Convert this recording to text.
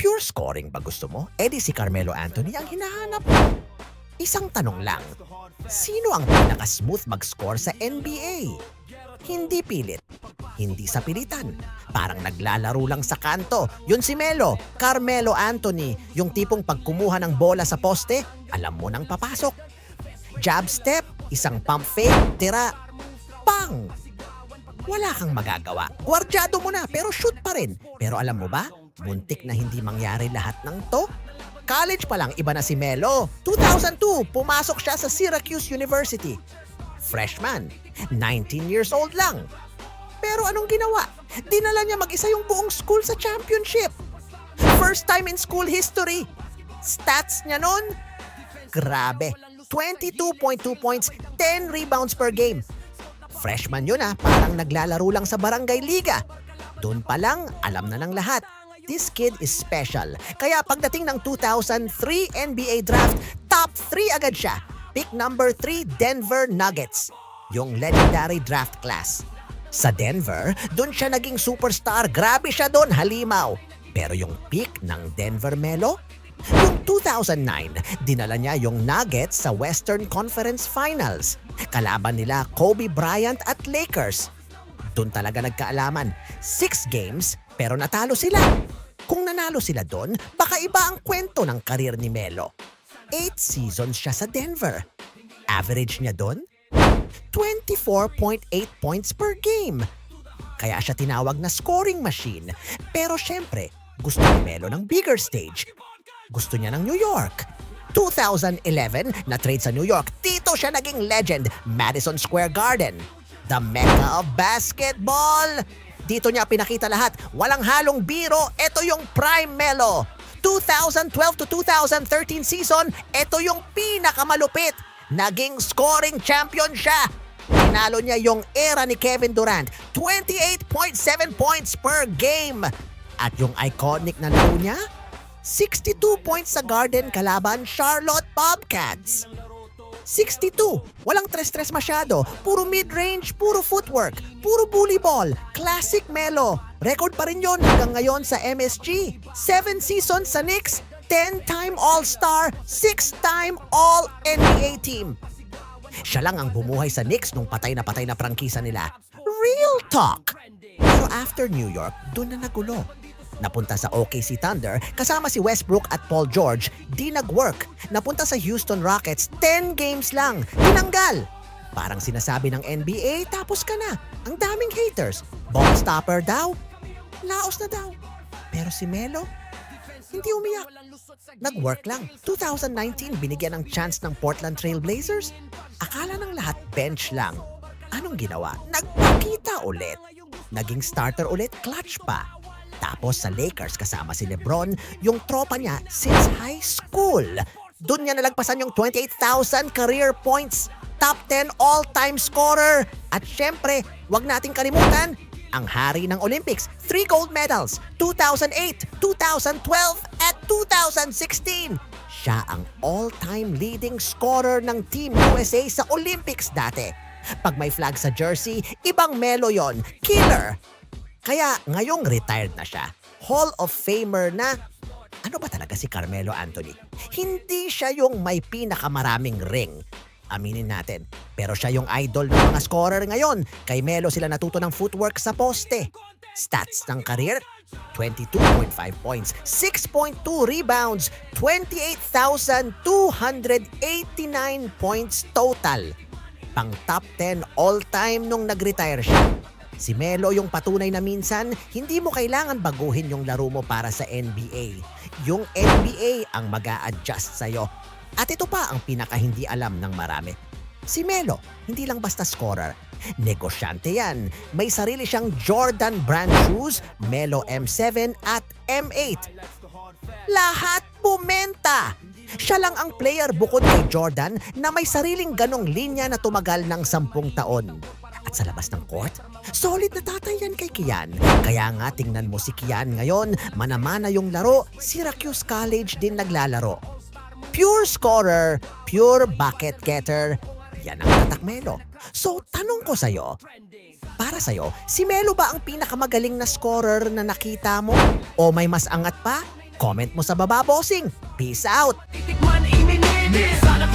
Pure scoring ba gusto mo? Eh di si Carmelo Anthony ang hinahanap mo. Isang tanong lang, sino ang pinaka-smooth mag-score sa NBA? Hindi pilit, hindi sa pilitan. Parang naglalaro lang sa kanto. Yun si Melo, Carmelo Anthony, yung tipong pagkumuha ng bola sa poste, alam mo nang papasok. Jab step, isang pump fake, tira, pang! Wala kang magagawa. Gwardyado mo na pero shoot pa rin. Pero alam mo ba, muntik na hindi mangyari lahat ng to. College pa lang iba na si Melo. 2002, pumasok siya sa Syracuse University. Freshman, 19 years old lang. Pero anong ginawa? Dinala niya mag-isa yung buong school sa championship. First time in school history. Stats niya nun? Grabe. 22.2 points, 10 rebounds per game. Freshman yun parang naglalaro lang sa barangay liga. Doon pa lang, alam na ng lahat. This kid is special. Kaya pagdating ng 2003 NBA draft, top 3 agad siya. Pick number 3, Denver Nuggets. Yung legendary draft class. Sa Denver, doon siya naging superstar. Grabe siya doon, halimaw. Pero yung pick ng Denver Melo, yung 2009, dinala niya yung Nuggets sa Western Conference Finals. Kalaban nila Kobe Bryant at Lakers. Doon talaga nagkaalaman. 6 games pero natalo sila. Kung nanalo sila doon, baka iba ang kwento ng karir ni Melo. 8 seasons siya sa Denver. Average niya doon? 24.8 points per game. Kaya siya tinawag na scoring machine. Pero syempre, gusto ni Melo ng bigger stage. Gusto niya ng New York. 2011, na-trade sa New York. Dito siya naging legend, Madison Square Garden. The Mecca of basketball. Dito niya pinakita lahat. Walang halong biro. Ito yung prime Melo. 2012 to 2013 season, ito yung pinakamalupit. Naging scoring champion siya. Tinalo niya yung era ni Kevin Durant. 28.7 points per game. At yung iconic na laro niya, 62 points sa Garden kalaban Charlotte Bobcats. 62. Walang tres-tres masyado. Puro mid-range, puro footwork, puro bully ball. Classic Melo. Record pa rin yon hanggang ngayon sa MSG. 7 seasons sa Knicks, 10-time All-Star, 6-time All-NBA team. Siya lang ang bumuhay sa Knicks nung patay na prangkisa nila. Real talk! Pero after New York, doon na nagulo. Napunta sa OKC Thunder kasama si Westbrook at Paul George, di nag-work. Napunta sa Houston Rockets, 10 games lang, tinanggal. Parang sinasabi ng NBA, tapos ka na. Ang daming haters. Ball stopper daw. Laos na daw. Pero si Melo, hindi umiyak. Nag-work lang. 2019, binigyan ng chance ng Portland Trail Blazers. Akala ng lahat bench lang. Anong ginawa? Nagpakita ulit. Naging starter ulit, clutch pa. Tapos sa Lakers kasama si LeBron, yung tropa niya since high school. Doon niya nalagpasan yung 28,000 career points. Top 10 all-time scorer. At syempre, wag nating kalimutan, ang hari ng Olympics, 3 gold medals, 2008, 2012, at 2016. Siya ang all-time leading scorer ng Team USA sa Olympics dati. Pag may flag sa jersey, ibang Melo yon, killer. Kaya ngayong retired na siya, Hall of Famer na. Ano ba talaga si Carmelo Anthony? Hindi siya yung may pinakamaraming ring. Aminin natin. Pero siya yung idol ng mga scorer ngayon. Kay Melo sila natuto ng footwork sa poste. Stats ng career, 22.5 points, 6.2 rebounds, 28,289 points total. Pang top 10 all-time nung nag-retire siya. Si Melo yung patunay na minsan, hindi mo kailangan baguhin yung laro mo para sa NBA. Yung NBA ang mag-a-adjust sa'yo. At ito pa ang pinaka-hindi alam ng marami. Si Melo, hindi lang basta scorer. Negosyante yan. May sarili siyang Jordan brand shoes, Melo M7 at M8. Lahat bumenta! Siya lang ang player bukod kay Jordan na may sariling ganong linya na tumagal ng 10 taon. At sa labas ng court, solid na tatay yan kay Kian. Kaya nga tingnan mo si Kian ngayon, manamana yung laro, Syracuse College din naglalaro. Pure scorer, pure bucket getter, yan ang tatak Melo. So tanong ko sa'yo, para sa'yo, si Melo ba ang pinakamagaling na scorer na nakita mo? O may mas angat pa? Comment mo sa baba, bossing. Peace out! Titikman, iminin, sana